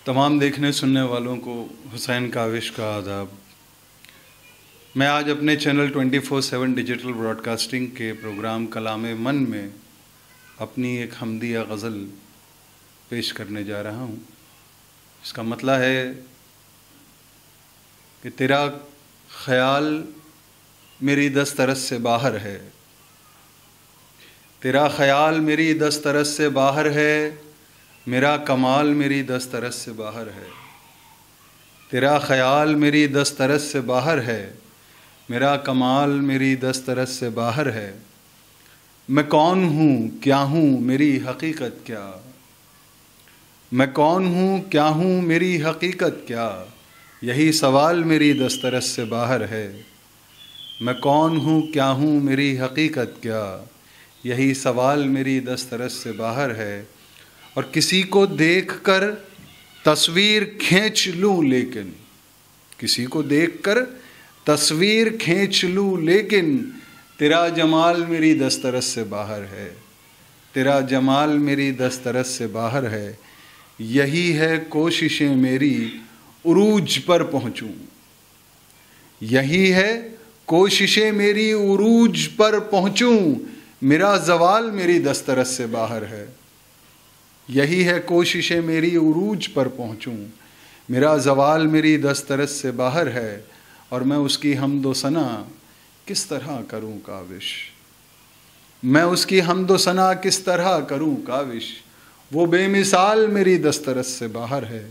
तमाम देखने सुनने वालों को हुसैन काविश का आदाब। मैं आज अपने चैनल 24/7 डिजिटल ब्रॉडकास्टिंग के प्रोग्राम कलामे मन में अपनी एक हमदिया गज़ल पेश करने जा रहा हूँ। इसका मतलब है कि तेरा ख़याल मेरी दस्तरस से बाहर है, तेरा ख़याल मेरी दस्तरस से बाहर है, मेरा कमाल मेरी दस्तरस से बाहर है। तेरा ख़याल मेरी दस्तरस से बाहर है, मेरा कमाल मेरी दस्तरस से बाहर है। मैं कौन हूँ क्या हूँ मेरी हकीकत क्या, मैं कौन हूँ क्या हूँ मेरी हकीकत क्या, यही सवाल मेरी दस्तरस से बाहर है। मैं कौन हूँ क्या हूँ मेरी हकीकत क्या, यही सवाल मेरी दस्तरस से बाहर है। और किसी को देखकर तस्वीर खींच लूँ लेकिन, किसी को देखकर तस्वीर खींच लूँ लेकिन, तेरा जमाल मेरी दस्तरस से बाहर है, तेरा जमाल मेरी दस्तरस से बाहर है। यही है कोशिशें मेरी उरूज पर पहुँचूँ, यही है कोशिशें मेरी उरूज पर पहुँचूँ, मेरा ज़वाल मेरी दस्तरस से बाहर है। यही है कोशिशें मेरी उरूज पर पहुँचूँ, मेरा ज़वाल मेरी दस्तरस से बाहर है। और मैं उसकी हम्दो सना किस तरह करूँ काविश, मैं उसकी हम्दो सना किस तरह करूँ काविश, वो बेमिसाल मेरी दस्तरस से बाहर है।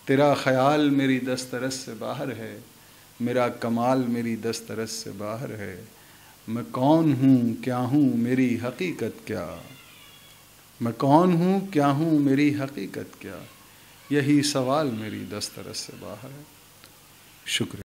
तेरा ख़याल मेरी दस्तरस से बाहर है, मेरा कमाल मेरी दस्तरस से बाहर है। मैं कौन हूँ क्या हूँ मेरी हकीकत क्या, मैं कौन हूँ क्या हूँ मेरी हकीकत क्या, यही सवाल मेरी दस्तरस से बाहर है। शुक्रिया।